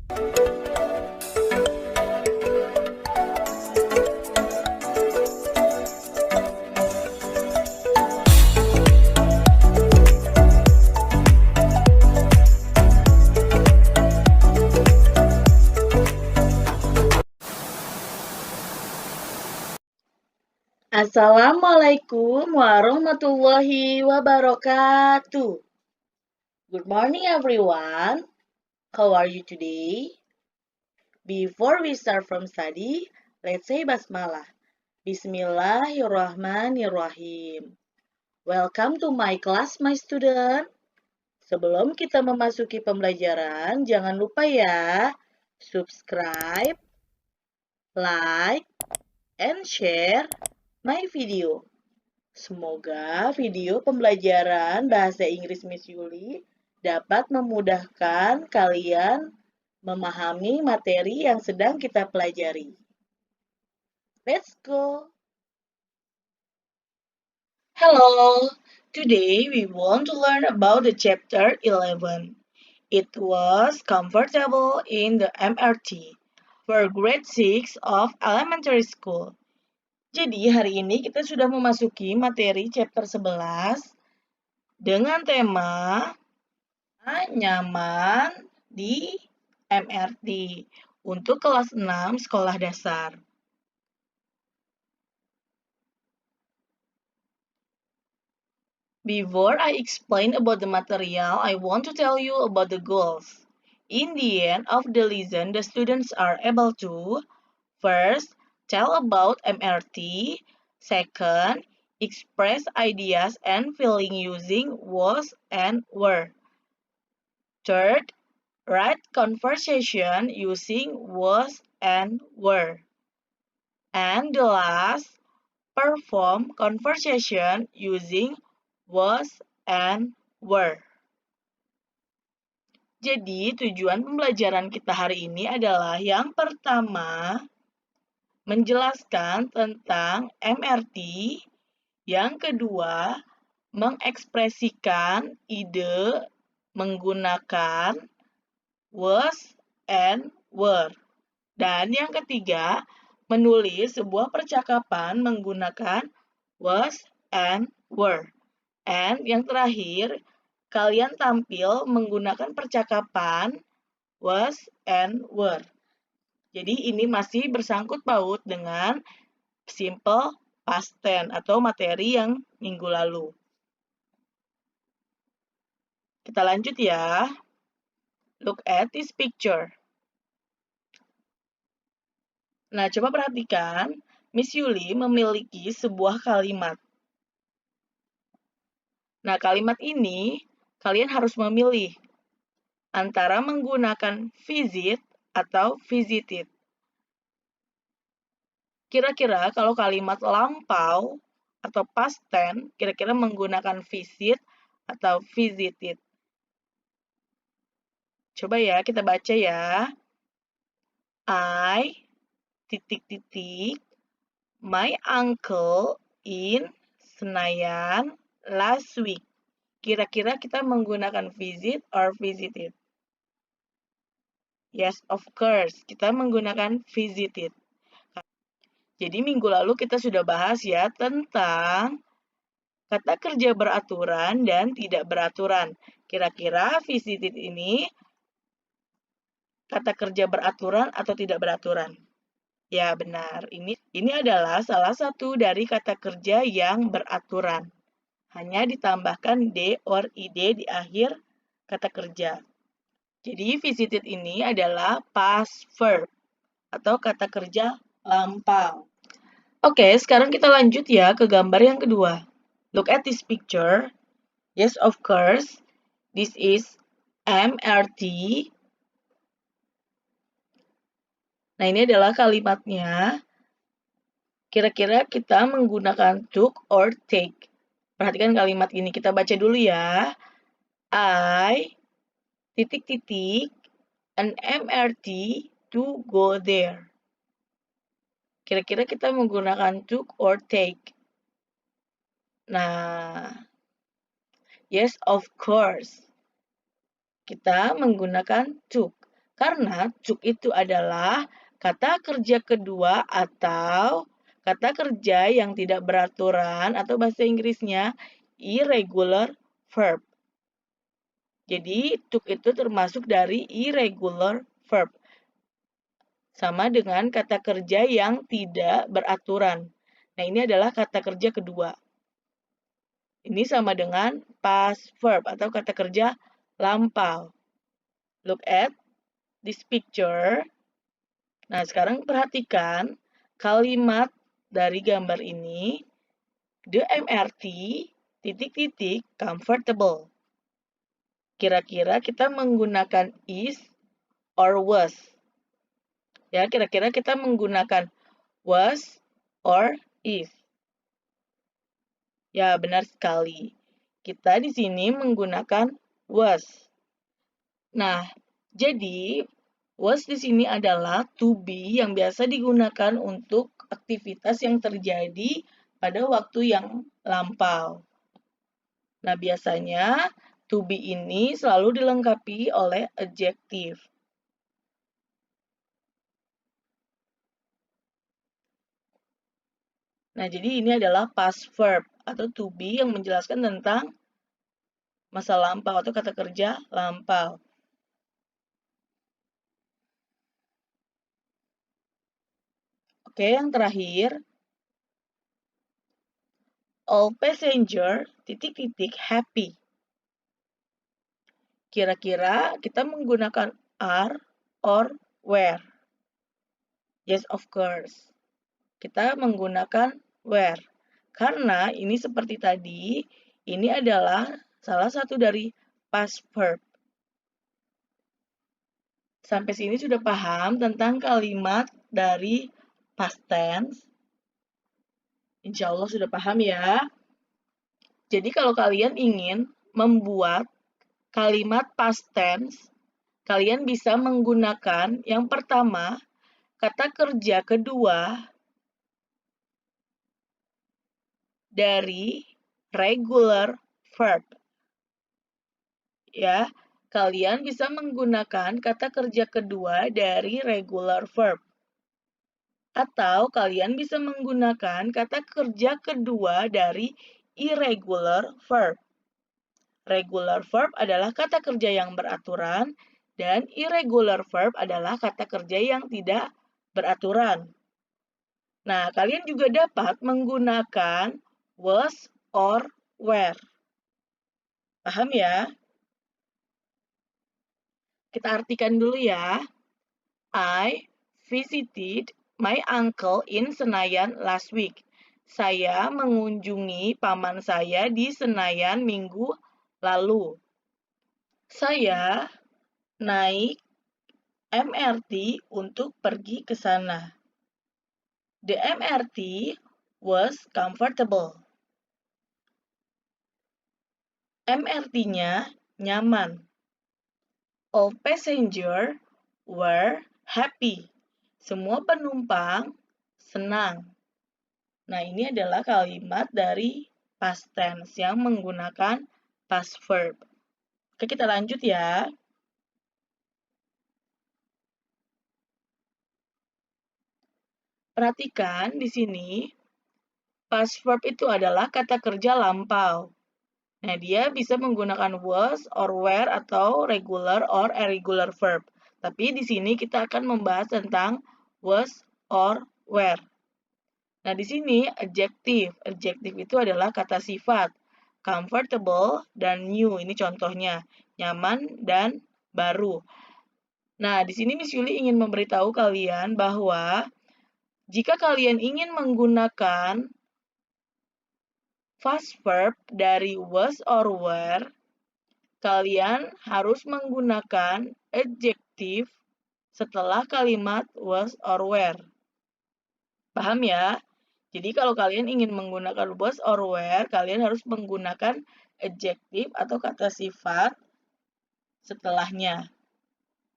Assalamualaikum warahmatullahi wabarakatuh. Good morning, everyone. How are you today? Before we start from study, let's say basmalah. Bismillahirrahmanirrahim. Welcome to my class, my student. Sebelum kita memasuki pembelajaran, jangan lupa ya, subscribe, like, and share my video. Semoga video pembelajaran bahasa Inggris Miss Yuli dapat memudahkan kalian memahami materi yang sedang kita pelajari. Let's go! Hello! Today we want to learn about the chapter 11. It was comfortable in the MRT for grade 6 of elementary school. Jadi hari ini kita sudah memasuki materi chapter 11 dengan tema nyaman di MRT untuk kelas 6 sekolah dasar. Before I explain about the material, I want to tell you about the goals. In the end of the lesson, the students are able to first, tell about MRT, second, express ideas and feeling using was and were. Third, write conversation using was and were. And the last, perform conversation using was and were. Jadi, tujuan pembelajaran kita hari ini adalah yang pertama, menjelaskan tentang MRT, yang kedua, mengekspresikan ide menggunakan was and were. Dan yang ketiga, menulis sebuah percakapan menggunakan was and were. And yang terakhir, kalian tampil menggunakan percakapan was and were. Jadi ini masih bersangkut paut dengan simple past tense atau materi yang minggu lalu. Kita lanjut ya. Look at this picture. Nah, coba perhatikan, Miss Yuli memiliki sebuah kalimat. Nah, kalimat ini kalian harus memilih antara menggunakan visit atau visited. Kira-kira kalau kalimat lampau atau past tense, kira-kira menggunakan visit atau visited. Coba ya, kita baca ya. I, titik-titik, my uncle in Senayan last week. Kira-kira kita menggunakan visit or visited? Yes, of course. Kita menggunakan visited. Jadi minggu lalu kita sudah bahas ya tentang kata kerja beraturan dan tidak beraturan. Kira-kira visited ini kata kerja beraturan atau tidak beraturan? Ya, benar. Ini adalah salah satu dari kata kerja yang beraturan. Hanya ditambahkan D or ID di akhir kata kerja. Jadi, visited ini adalah past verb atau kata kerja lampau. Oke, sekarang kita lanjut ya ke gambar yang kedua. Look at this picture. Yes, of course. This is MRT. Nah, ini adalah kalimatnya. Kira-kira kita menggunakan took or take. Perhatikan kalimat ini. Kita baca dulu ya. I, titik-titik, an MRT to go there. Kira-kira kita menggunakan took or take. Nah, yes, of course. Kita menggunakan took. Karena took itu adalah kata kerja kedua atau kata kerja yang tidak beraturan atau bahasa Inggrisnya irregular verb. Jadi took itu termasuk dari irregular verb. Sama dengan kata kerja yang tidak beraturan. Nah, ini adalah kata kerja kedua. Ini sama dengan past verb atau kata kerja lampau. Look at this picture. Nah, sekarang perhatikan kalimat dari gambar ini. The MRT titik-titik comfortable. Kira-kira kita menggunakan is or was. Ya, kira-kira kita menggunakan was or is. Ya, benar sekali. Kita di sini menggunakan was. Nah, jadi was di sini adalah to be yang biasa digunakan untuk aktivitas yang terjadi pada waktu yang lampau. Nah, biasanya to be ini selalu dilengkapi oleh adjective. Nah, jadi ini adalah past verb atau to be yang menjelaskan tentang masa lampau atau kata kerja lampau. Oke, yang terakhir, all passenger titik-titik happy. Kira-kira kita menggunakan are or were? Yes, of course. Kita menggunakan were. Karena ini seperti tadi, ini adalah salah satu dari past verb. Sampai sini sudah paham tentang kalimat dari past tense? Insya Allah sudah paham ya. Jadi kalau kalian ingin membuat kalimat past tense, kalian bisa menggunakan yang pertama, kata kerja kedua dari regular verb. Ya, kalian bisa menggunakan kata kerja kedua dari regular verb. Atau kalian bisa menggunakan kata kerja kedua dari irregular verb. Regular verb adalah kata kerja yang beraturan dan irregular verb adalah kata kerja yang tidak beraturan. Nah, kalian juga dapat menggunakan was or were. Paham ya? Kita artikan dulu ya. I visited my uncle in Senayan last week. Saya mengunjungi paman saya di Senayan minggu lalu. Saya naik MRT untuk pergi ke sana. The MRT was comfortable. MRT-nya nyaman. All passengers were happy. Semua penumpang senang. Nah, ini adalah kalimat dari past tense yang menggunakan past verb. Oke, kita lanjut ya. Perhatikan di sini, past verb itu adalah kata kerja lampau. Nah, dia bisa menggunakan was or were atau regular or irregular verb. Tapi di sini kita akan membahas tentang was or were. Nah, di sini adjective. Adjective itu adalah kata sifat. Comfortable dan new. Ini contohnya. Nyaman dan baru. Nah, di sini Miss Yuli ingin memberitahu kalian bahwa jika kalian ingin menggunakan past verb dari was or were, kalian harus menggunakan adjective setelah kalimat was or were. Paham ya? Jadi kalau kalian ingin menggunakan was or were, kalian harus menggunakan adjective atau kata sifat setelahnya.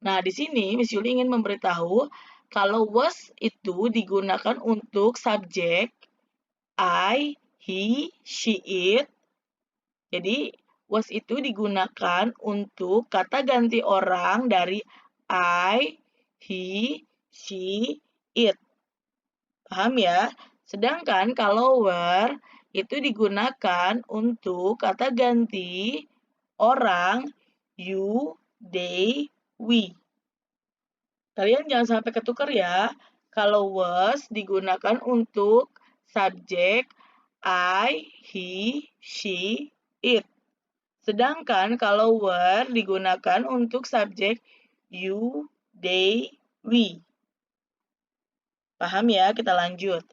Nah, di sini Miss Yuli ingin memberitahu kalau was itu digunakan untuk subjek I, he, she, it. Jadi was itu digunakan untuk kata ganti orang dari I, he, she, it. Paham ya? Sedangkan kalau were itu digunakan untuk kata ganti orang, you, they, we. Kalian jangan sampai ketukar ya. Kalau was digunakan untuk subjek I, he, she, it. Sedangkan kalau were digunakan untuk subjek you, they, we. Paham ya? Kita lanjut.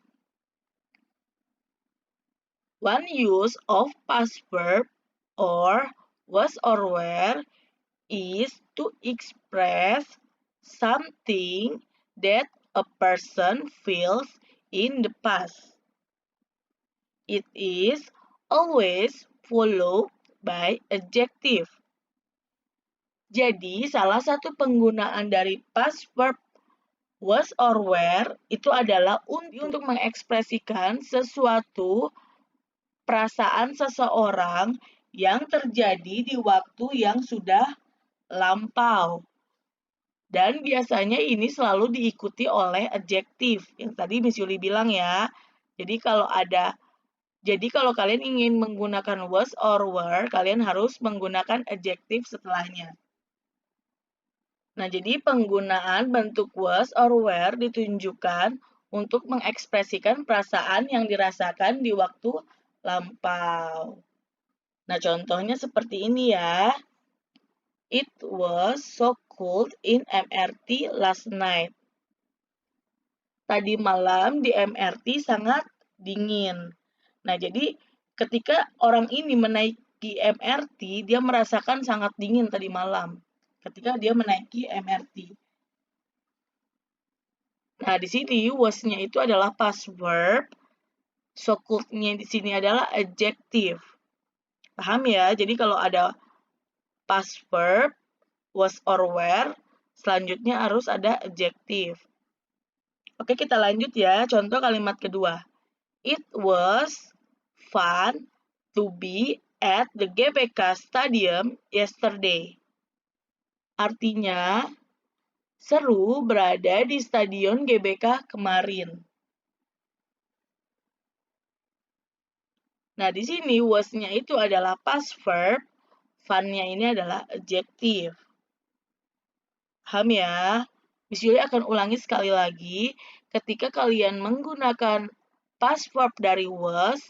One use of past verb or was or were is to express something that a person feels in the past. It is always followed by adjective. Jadi, salah satu penggunaan dari past verb was or were itu adalah untuk mengekspresikan sesuatu perasaan seseorang yang terjadi di waktu yang sudah lampau. Dan biasanya ini selalu diikuti oleh adjektif. Yang tadi Miss Yuli bilang ya. Jadi kalau kalian ingin menggunakan was or were, kalian harus menggunakan adjektif setelahnya. Nah, jadi penggunaan bentuk was or were ditunjukkan untuk mengekspresikan perasaan yang dirasakan di waktu lampau. Nah, contohnya seperti ini ya. It was so cold in MRT last night. Tadi malam di MRT sangat dingin. Nah, jadi ketika orang ini menaiki MRT, dia merasakan sangat dingin tadi malam ketika dia menaiki MRT. Nah, di sini was-nya itu adalah past verb, so cold-nya di sini adalah adjective. Paham ya? Jadi kalau ada past verb, was or were, selanjutnya harus ada adjective. Oke, kita lanjut ya. Contoh kalimat kedua. It was fun to be at the GBK Stadium yesterday. Artinya, seru berada di Stadion GBK kemarin. Nah, di sini was-nya itu adalah past verb, fun-nya ini adalah adjective. Paham ya? Miss Yuli akan ulangi sekali lagi. Ketika kalian menggunakan past verb dari was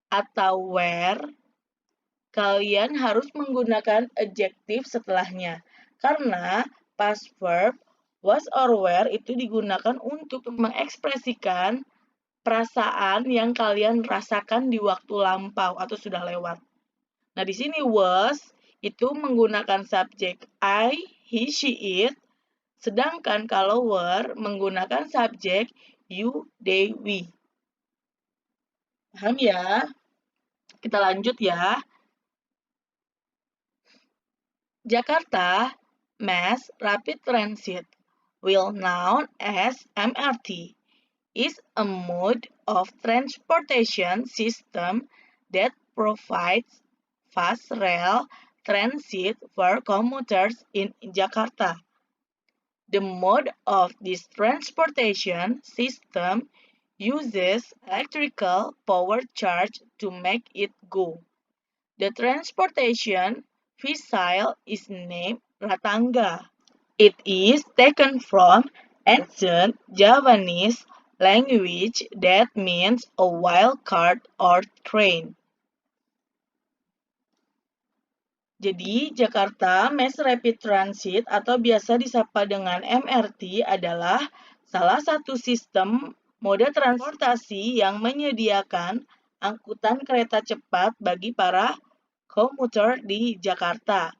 atau were, kalian harus menggunakan adjektif setelahnya. Karena past verb, was or were itu digunakan untuk mengekspresikan perasaan yang kalian rasakan di waktu lampau atau sudah lewat. Nah, di sini was itu menggunakan subjek I, he, she, it. Sedangkan kalau were menggunakan subjek you, they, we. Paham ya? Kita lanjut ya. Jakarta Mass Rapid Transit, well known as MRT, is a mode of transportation system that provides fast rail transit for commuters in Jakarta. The mode of this transportation system uses electrical power charge to make it go. The transportation vehicle is named Ratangga. It is taken from ancient Javanese language that means a wild cart or train. Jadi, Jakarta Mass Rapid Transit atau biasa disapa dengan MRT adalah salah satu sistem moda transportasi yang menyediakan angkutan kereta cepat bagi para komuter di Jakarta.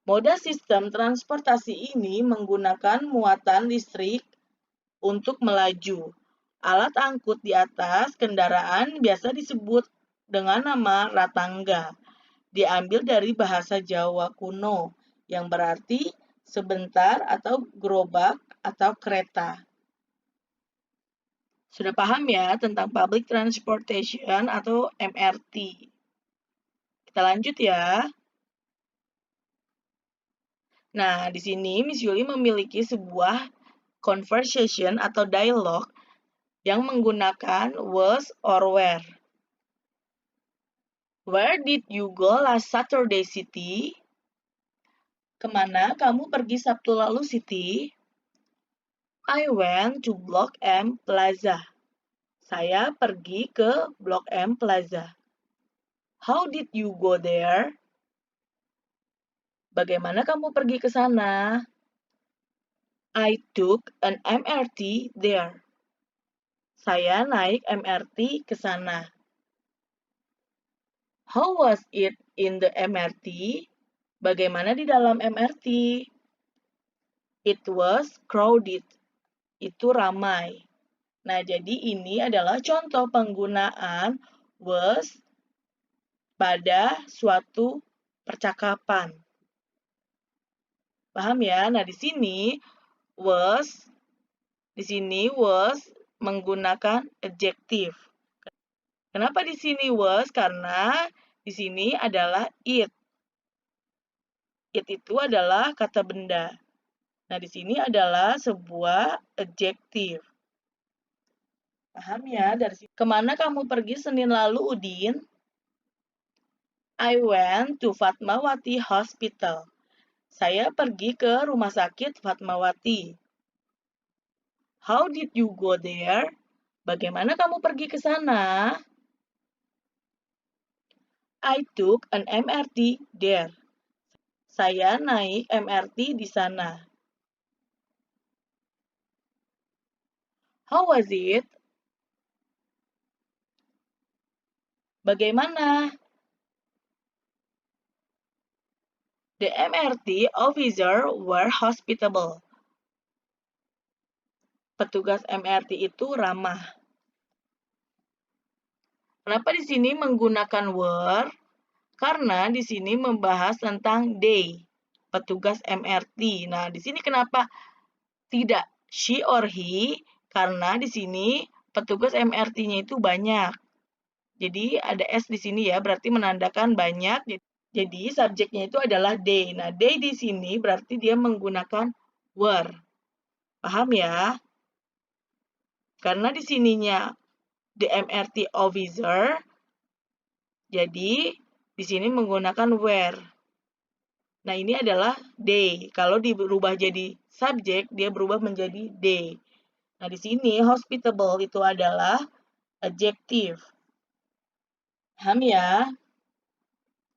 Moda sistem transportasi ini menggunakan muatan listrik untuk melaju. Alat angkut di atas kendaraan biasa disebut dengan nama ratangga. Diambil dari bahasa Jawa kuno yang berarti sebentar atau gerobak atau kereta. Sudah paham ya tentang public transportation atau MRT? Kita lanjut ya. Nah, di sini Miss Yuli memiliki sebuah conversation atau dialog yang menggunakan was or were. Where did you go last Saturday, Siti? Kemana kamu pergi Sabtu lalu, Siti? I went to Blok M Plaza. Saya pergi ke Blok M Plaza. How did you go there? Bagaimana kamu pergi ke sana? I took an MRT there. Saya naik MRT ke sana. How was it in the MRT? Bagaimana di dalam MRT? It was crowded. Itu ramai. Nah, jadi ini adalah contoh penggunaan was pada suatu percakapan. Paham ya? Nah, di sini was menggunakan adjektif. Kenapa di sini was? Karena di sini adalah it. It itu adalah kata benda. Nah, di sini adalah sebuah adjektif. Paham ya? Dari sini. Kemana kamu pergi Senin lalu, Udin? I went to Fatmawati Hospital. Saya pergi ke rumah sakit Fatmawati. How did you go there? Bagaimana kamu pergi ke sana? I took an MRT there. Saya naik MRT di sana. How was it? Bagaimana? The MRT officer were hospitable. Petugas MRT itu ramah. Kenapa di sini menggunakan were? Karena di sini membahas tentang they, petugas MRT. Nah, di sini kenapa tidak she or he? Karena di sini petugas MRT-nya itu banyak. Jadi ada S di sini ya, berarti menandakan banyak. Jadi subjeknya itu adalah they. Nah, they di sini berarti dia menggunakan were. Paham ya? Karena di sininya the MRT officer, jadi di sini menggunakan were. Nah, ini adalah they. Kalau dirubah jadi subjek, dia berubah menjadi they. Nah, di sini hospitable itu adalah adjektif. Paham ya?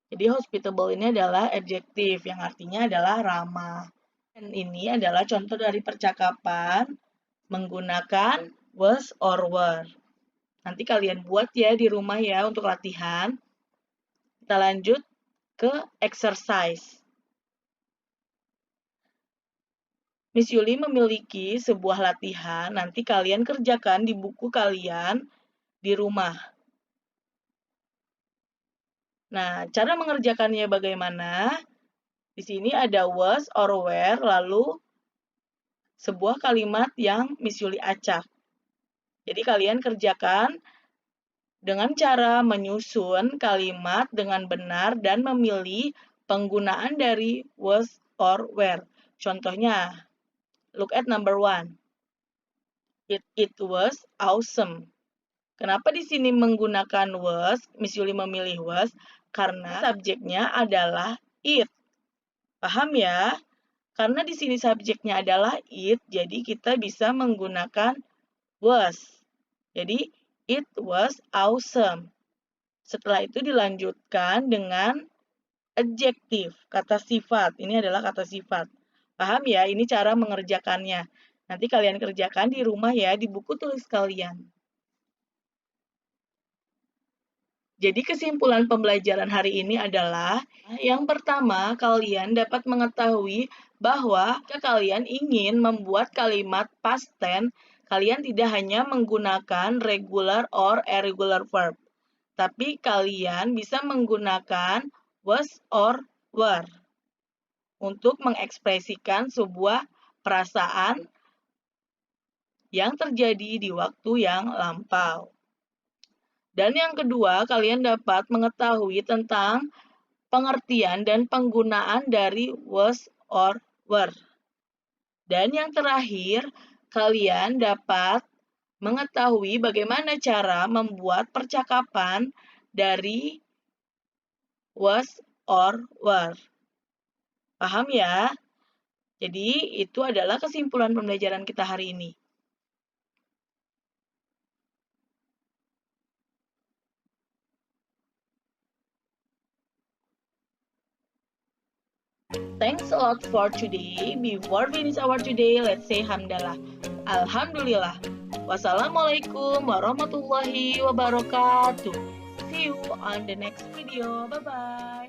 Jadi hospitable ini adalah adjektif yang artinya adalah ramah. Dan ini adalah contoh dari percakapan menggunakan was or were. Nanti kalian buat ya di rumah ya untuk latihan. Kita lanjut ke exercise. Miss Yuli memiliki sebuah latihan, nanti kalian kerjakan di buku kalian di rumah. Nah, cara mengerjakannya bagaimana? Di sini ada was or were, lalu sebuah kalimat yang Miss Yuli acak. Jadi kalian kerjakan dengan cara menyusun kalimat dengan benar dan memilih penggunaan dari was or were. Contohnya, look at number 1. It was awesome. Kenapa di sini menggunakan was? Miss Yuli memilih was karena subjeknya adalah it. Paham ya? Karena di sini subjeknya adalah it, jadi kita bisa menggunakan was. Jadi, it was awesome. Setelah itu dilanjutkan dengan adjektif, kata sifat. Ini adalah kata sifat. Paham ya? Ini cara mengerjakannya. Nanti kalian kerjakan di rumah ya, di buku tulis kalian. Jadi kesimpulan pembelajaran hari ini adalah yang pertama, kalian dapat mengetahui bahwa jika kalian ingin membuat kalimat past tense, kalian tidak hanya menggunakan regular or irregular verb, tapi kalian bisa menggunakan was or were untuk mengekspresikan sebuah perasaan yang terjadi di waktu yang lampau. Dan yang kedua, kalian dapat mengetahui tentang pengertian dan penggunaan dari was or were. Dan yang terakhir, kalian dapat mengetahui bagaimana cara membuat percakapan dari was or were. Paham ya? Jadi, itu adalah kesimpulan pembelajaran kita hari ini. Thanks a lot for today. Before we finish our today, let's say hamdalah. Alhamdulillah. Wassalamualaikum warahmatullahi wabarakatuh. See you on the next video. Bye-bye.